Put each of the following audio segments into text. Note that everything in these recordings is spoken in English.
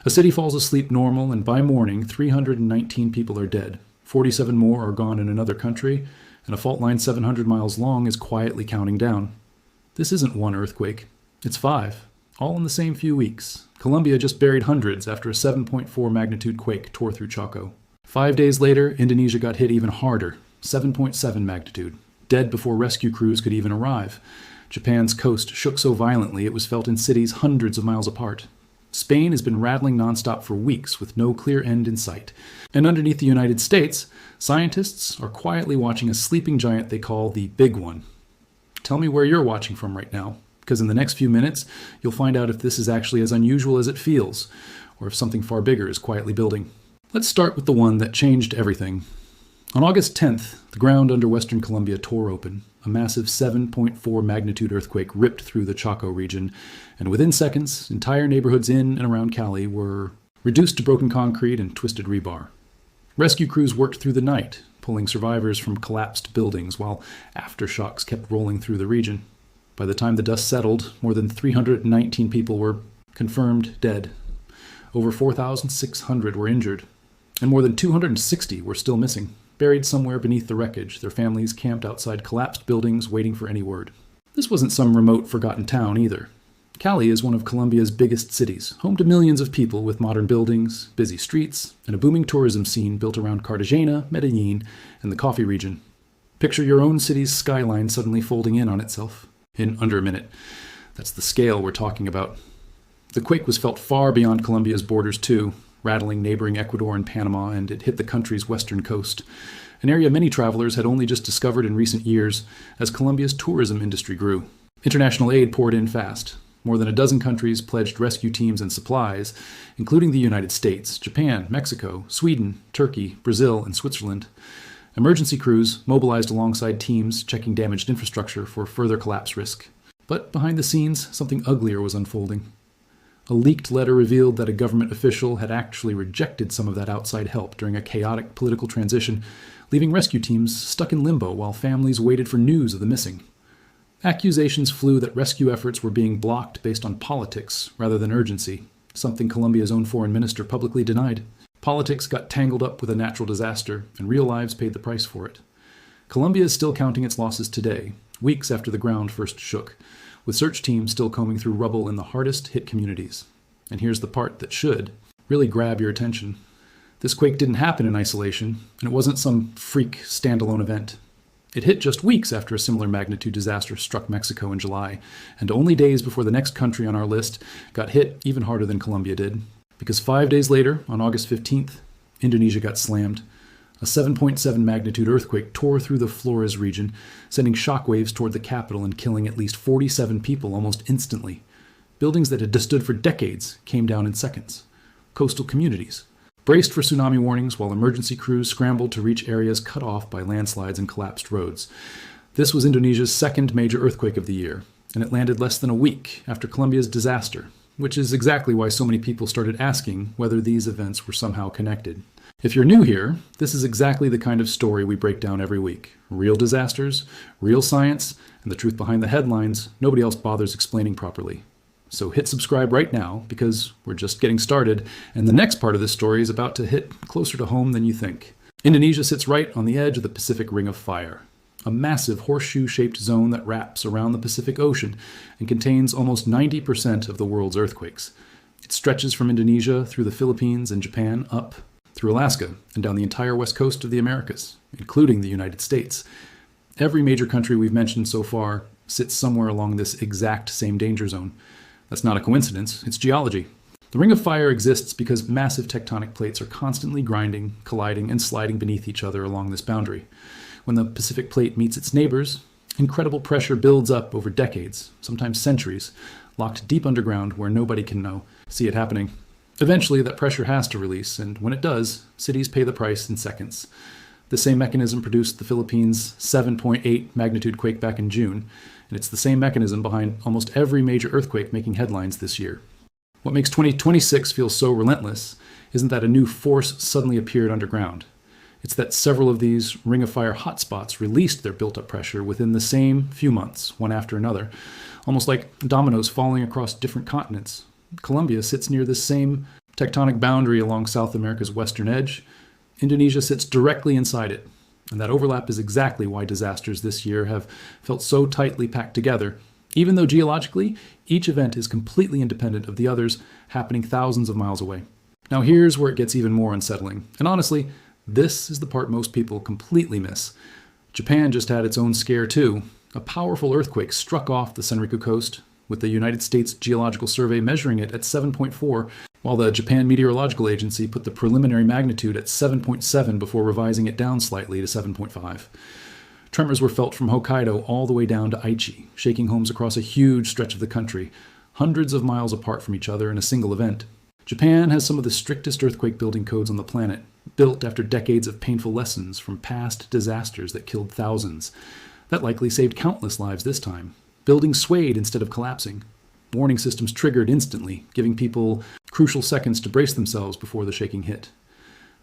A city falls asleep normal, and by morning, 319 people are dead. 47 more are gone in another country, and a fault line 700 miles long is quietly counting down. This isn't one earthquake. It's 5, all in the same few weeks. Colombia just buried hundreds after a 7.4 magnitude quake tore through Chaco. 5 days later, Indonesia got hit even harder, 7.7 magnitude, dead before rescue crews could even arrive. Japan's coast shook so violently it was felt in cities hundreds of miles apart. Spain has been rattling nonstop for weeks with no clear end in sight. And underneath the United States, scientists are quietly watching a sleeping giant they call the Big One. Tell me where you're watching from right now, because in the next few minutes, you'll find out if this is actually as unusual as it feels, or if something far bigger is quietly building. Let's start with the one that changed everything. On August 10th, the ground under western Colombia tore open. A massive 7.4 magnitude earthquake ripped through the Chaco region, and within seconds, entire neighborhoods in and around Cali were reduced to broken concrete and twisted rebar. Rescue crews worked through the night, pulling survivors from collapsed buildings while aftershocks kept rolling through the region. By the time the dust settled, more than 319 people were confirmed dead. Over 4,600 were injured, and more than 260 were still missing. Buried somewhere beneath the wreckage, their families camped outside collapsed buildings waiting for any word. This wasn't some remote, forgotten town either. Cali is one of Colombia's biggest cities, home to millions of people with modern buildings, busy streets, and a booming tourism scene built around Cartagena, Medellin, and the coffee region. Picture your own city's skyline suddenly folding in on itself in under a minute. That's the scale we're talking about. The quake was felt far beyond Colombia's borders too, rattling neighboring Ecuador and Panama, and it hit the country's western coast, an area many travelers had only just discovered in recent years as Colombia's tourism industry grew. International aid poured in fast. More than a dozen countries pledged rescue teams and supplies, including the United States, Japan, Mexico, Sweden, Turkey, Brazil, and Switzerland. Emergency crews mobilized alongside teams checking damaged infrastructure for further collapse risk. But behind the scenes, something uglier was unfolding. A leaked letter revealed that a government official had actually rejected some of that outside help during a chaotic political transition, leaving rescue teams stuck in limbo while families waited for news of the missing. Accusations flew that rescue efforts were being blocked based on politics rather than urgency, something Colombia's own foreign minister publicly denied. Politics got tangled up with a natural disaster, and real lives paid the price for it. Colombia is still counting its losses today, weeks after the ground first shook, with search teams still combing through rubble in the hardest hit communities. And here's the part that should really grab your attention. This quake didn't happen in isolation, and it wasn't some freak standalone event. It hit just weeks after a similar magnitude disaster struck Mexico in July, and only days before the next country on our list got hit even harder than Colombia did. Because 5 days later, on August 15th, Indonesia got slammed. A 7.7 magnitude earthquake tore through the Flores region, sending shockwaves toward the capital and killing at least 47 people almost instantly. Buildings that had stood for decades came down in seconds. Coastal communities braced for tsunami warnings while emergency crews scrambled to reach areas cut off by landslides and collapsed roads. This was Indonesia's second major earthquake of the year, and it landed less than a week after Colombia's disaster, which is exactly why so many people started asking whether these events were somehow connected. If you're new here, this is exactly the kind of story we break down every week. Real disasters, real science, and the truth behind the headlines nobody else bothers explaining properly. So hit subscribe right now, because we're just getting started, and the next part of this story is about to hit closer to home than you think. Indonesia sits right on the edge of the Pacific Ring of Fire, a massive horseshoe-shaped zone that wraps around the Pacific Ocean and contains almost 90% of the world's earthquakes. It stretches from Indonesia through the Philippines and Japan up through Alaska and down the entire west coast of the Americas, including the United States. Every major country we've mentioned so far sits somewhere along this exact same danger zone. That's not a coincidence, it's geology. The Ring of Fire exists because massive tectonic plates are constantly grinding, colliding, and sliding beneath each other along this boundary. When the Pacific Plate meets its neighbors, incredible pressure builds up over decades, sometimes centuries, locked deep underground where nobody can see it happening. Eventually, that pressure has to release, and when it does, cities pay the price in seconds. The same mechanism produced the Philippines' 7.8 magnitude quake back in June, and it's the same mechanism behind almost every major earthquake making headlines this year. What makes 2026 feel so relentless isn't that a new force suddenly appeared underground. It's that several of these Ring of Fire hotspots released their built-up pressure within the same few months, one after another, almost like dominoes falling across different continents. Colombia sits near this same Tectonic boundary along South America's western edge, Indonesia sits directly inside it. And that overlap is exactly why disasters this year have felt so tightly packed together, even though geologically, each event is completely independent of the others, happening thousands of miles away. Now here's where it gets even more unsettling. And honestly, this is the part most people completely miss. Japan just had its own scare too. A powerful earthquake struck off the Senriku coast, with the United States Geological Survey measuring it at 7.4, while the Japan Meteorological Agency put the preliminary magnitude at 7.7 before revising it down slightly to 7.5. Tremors were felt from Hokkaido all the way down to Aichi, shaking homes across a huge stretch of the country, hundreds of miles apart from each other in a single event. Japan has some of the strictest earthquake building codes on the planet, built after decades of painful lessons from past disasters that killed thousands. That likely saved countless lives this time. Buildings swayed instead of collapsing. Warning systems triggered instantly, giving people crucial seconds to brace themselves before the shaking hit.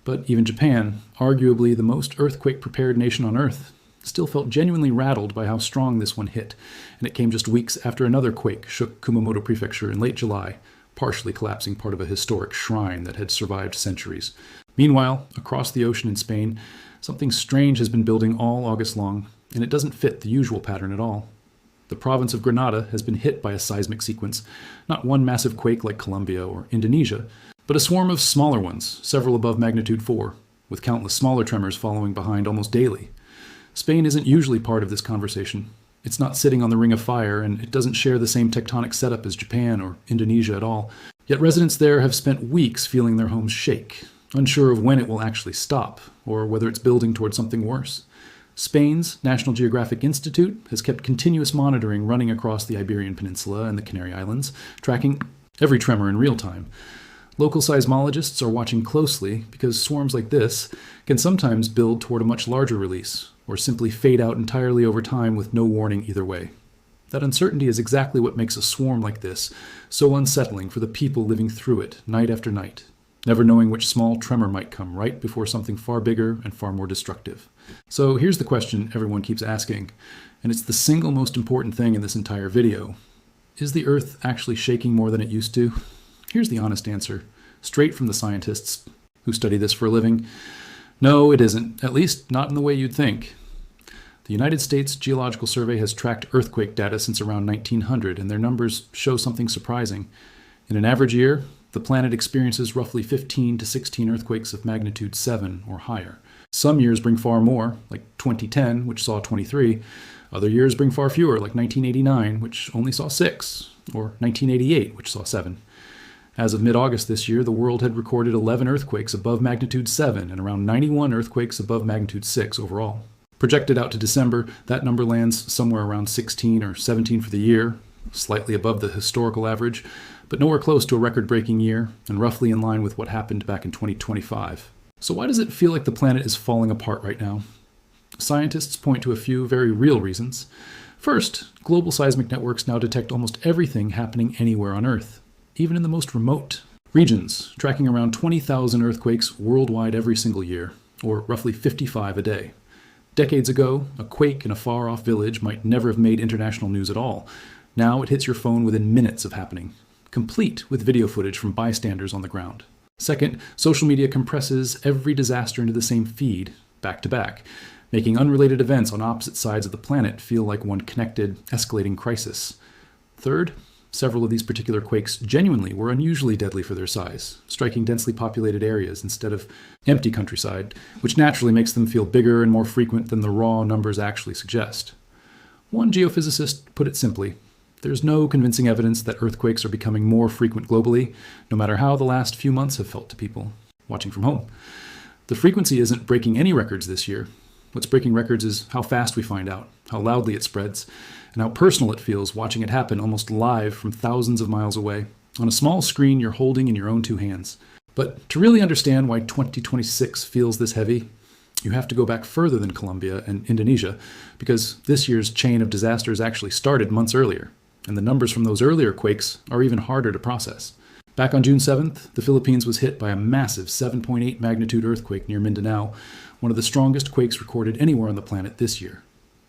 But even Japan, arguably the most earthquake-prepared nation on Earth, still felt genuinely rattled by how strong this one hit, and it came just weeks after another quake shook Kumamoto Prefecture in late July, partially collapsing part of a historic shrine that had survived centuries. Meanwhile, across the ocean in Spain, something strange has been building all August long, and it doesn't fit the usual pattern at all. The province of Granada has been hit by a seismic sequence, not one massive quake like Colombia or Indonesia, but a swarm of smaller ones, several above magnitude 4, with countless smaller tremors following behind almost daily. Spain isn't usually part of this conversation. It's not sitting on the Ring of Fire, and it doesn't share the same tectonic setup as Japan or Indonesia at all. Yet residents there have spent weeks feeling their homes shake, unsure of when it will actually stop, or whether it's building towards something worse. Spain's National Geographic Institute has kept continuous monitoring running across the Iberian Peninsula and the Canary Islands, tracking every tremor in real time. Local seismologists are watching closely because swarms like this can sometimes build toward a much larger release, or simply fade out entirely over time with no warning either way. That uncertainty is exactly what makes a swarm like this so unsettling for the people living through it night after night, never knowing which small tremor might come right before something far bigger and far more destructive. So here's the question everyone keeps asking, and it's the single most important thing in this entire video. Is the Earth actually shaking more than it used to? Here's the honest answer, straight from the scientists who study this for a living. No, it isn't, at least not in the way you'd think. The United States Geological Survey has tracked earthquake data since around 1900, and their numbers show something surprising. In an average year, the planet experiences roughly 15 to 16 earthquakes of magnitude 7 or higher. Some years bring far more, like 2010, which saw 23. Other years bring far fewer, like 1989, which only saw 6, or 1988, which saw 7. As of mid-August this year, the world had recorded 11 earthquakes above magnitude 7 and around 91 earthquakes above magnitude 6 overall. Projected out to December, that number lands somewhere around 16 or 17 for the year, slightly above the historical average, but nowhere close to a record-breaking year, and roughly in line with what happened back in 2025. So why does it feel like the planet is falling apart right now? Scientists point to a few very real reasons. First, global seismic networks now detect almost everything happening anywhere on Earth, even in the most remote regions, tracking around 20,000 earthquakes worldwide every single year, or roughly 55 a day. Decades ago, a quake in a far-off village might never have made international news at all. Now it hits your phone within minutes of happening, complete with video footage from bystanders on the ground. Second, social media compresses every disaster into the same feed, back to back, making unrelated events on opposite sides of the planet feel like one connected, escalating crisis. Third, several of these particular quakes genuinely were unusually deadly for their size, striking densely populated areas instead of empty countryside, which naturally makes them feel bigger and more frequent than the raw numbers actually suggest. One geophysicist put it simply: there's no convincing evidence that earthquakes are becoming more frequent globally, no matter how the last few months have felt to people watching from home. The frequency isn't breaking any records this year. What's breaking records is how fast we find out, how loudly it spreads, and how personal it feels watching it happen almost live from thousands of miles away, on a small screen you're holding in your own two hands. But to really understand why 2026 feels this heavy, you have to go back further than Colombia and Indonesia, because this year's chain of disasters actually started months earlier, and the numbers from those earlier quakes are even harder to process. Back on June 7th, the Philippines was hit by a massive 7.8 magnitude earthquake near Mindanao, one of the strongest quakes recorded anywhere on the planet this year.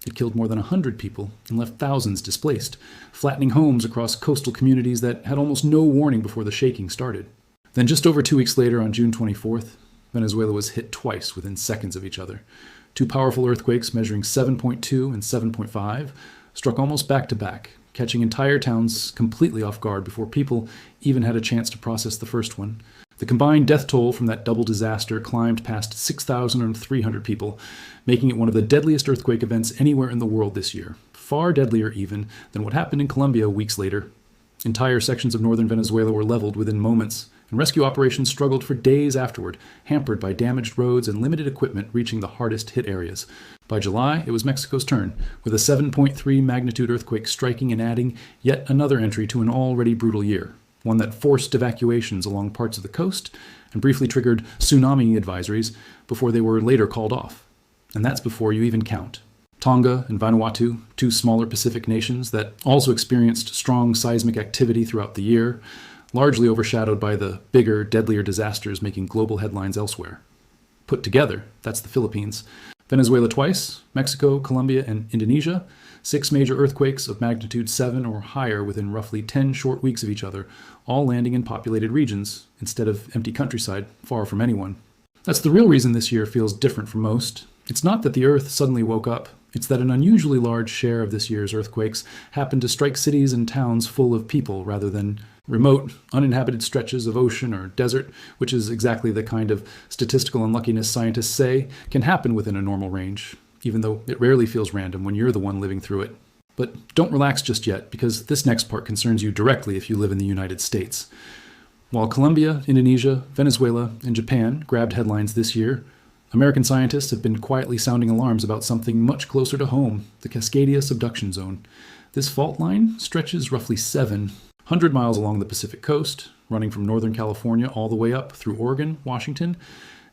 It killed more than 100 people and left thousands displaced, flattening homes across coastal communities that had almost no warning before the shaking started. Then just over 2 weeks later, on June 24th, Venezuela was hit twice within seconds of each other. Two powerful earthquakes measuring 7.2 and 7.5 struck almost back to back, catching entire towns completely off guard before people even had a chance to process the first one. The combined death toll from that double disaster climbed past 6,300 people, making it one of the deadliest earthquake events anywhere in the world this year, far deadlier even than what happened in Colombia weeks later. Entire sections of northern Venezuela were leveled within moments, and rescue operations struggled for days afterward, hampered by damaged roads and limited equipment reaching the hardest hit areas. By July, it was Mexico's turn, with a 7.3 magnitude earthquake striking and adding yet another entry to an already brutal year, one that forced evacuations along parts of the coast and briefly triggered tsunami advisories before they were later called off. And that's before you even count Tonga and Vanuatu, two smaller Pacific nations that also experienced strong seismic activity throughout the year, largely overshadowed by the bigger, deadlier disasters making global headlines elsewhere. Put together, that's the Philippines. Venezuela twice, Mexico, Colombia, and Indonesia, 6 major earthquakes of magnitude 7 or higher within roughly 10 short weeks of each other, all landing in populated regions instead of empty countryside far from anyone. That's the real reason this year feels different from most. It's not that the Earth suddenly woke up. It's that an unusually large share of this year's earthquakes happened to strike cities and towns full of people rather than remote, uninhabited stretches of ocean or desert, which is exactly the kind of statistical unluckiness scientists say can happen within a normal range, even though it rarely feels random when you're the one living through it. But don't relax just yet, because this next part concerns you directly if you live in the United States. While Colombia, Indonesia, Venezuela, and Japan grabbed headlines this year, American scientists have been quietly sounding alarms about something much closer to home, the Cascadia subduction zone. This fault line stretches roughly 700 miles along the Pacific coast, running from Northern California all the way up through Oregon, Washington,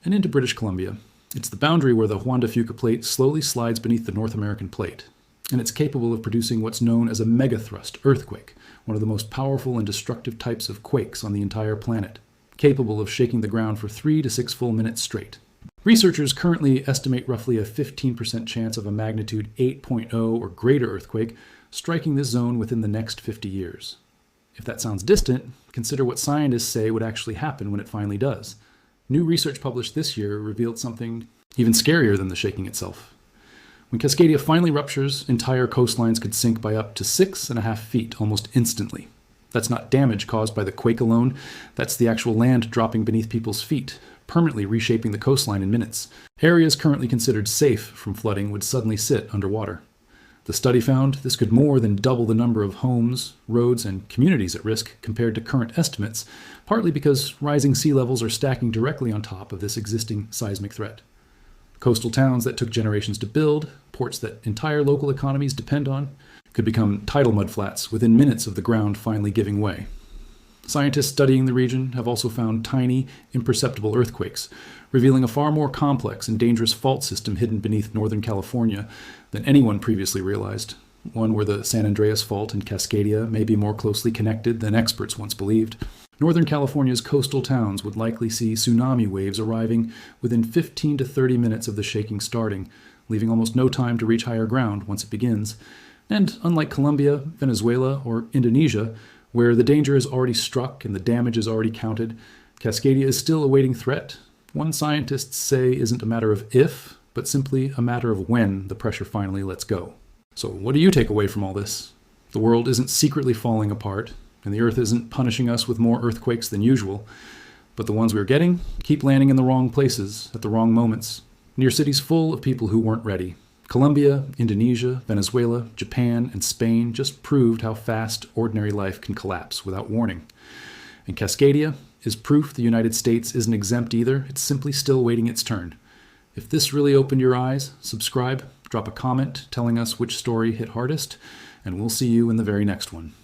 and into British Columbia. It's the boundary where the Juan de Fuca plate slowly slides beneath the North American plate, and it's capable of producing what's known as a megathrust earthquake, one of the most powerful and destructive types of quakes on the entire planet, capable of shaking the ground for 3 to 6 full minutes straight. Researchers currently estimate roughly a 15% chance of a magnitude 8.0 or greater earthquake striking this zone within the next 50 years. If that sounds distant, consider what scientists say would actually happen when it finally does. New research published this year revealed something even scarier than the shaking itself. When Cascadia finally ruptures, entire coastlines could sink by up to 6.5 feet almost instantly. That's not damage caused by the quake alone, that's the actual land dropping beneath people's feet, permanently reshaping the coastline in minutes. Areas currently considered safe from flooding would suddenly sit underwater. The study found this could more than double the number of homes, roads, and communities at risk compared to current estimates, partly because rising sea levels are stacking directly on top of this existing seismic threat. Coastal towns that took generations to build, ports that entire local economies depend on, could become tidal mudflats within minutes of the ground finally giving way. Scientists studying the region have also found tiny, imperceptible earthquakes, revealing a far more complex and dangerous fault system hidden beneath Northern California than anyone previously realized, one where the San Andreas Fault and Cascadia may be more closely connected than experts once believed. Northern California's coastal towns would likely see tsunami waves arriving within 15 to 30 minutes of the shaking starting, leaving almost no time to reach higher ground once it begins. And unlike Colombia, Venezuela, or Indonesia, where the danger is already struck and the damage is already counted, Cascadia is still awaiting threat. One scientists say isn't a matter of if, but simply a matter of when the pressure finally lets go. So what do you take away from all this? The world isn't secretly falling apart, and the Earth isn't punishing us with more earthquakes than usual, but the ones we're getting keep landing in the wrong places at the wrong moments, near cities full of people who weren't ready. Colombia, Indonesia, Venezuela, Japan, and Spain just proved how fast ordinary life can collapse without warning. And Cascadia is proof the United States isn't exempt either. It's simply still waiting its turn. If this really opened your eyes, subscribe, drop a comment telling us which story hit hardest, and we'll see you in the very next one.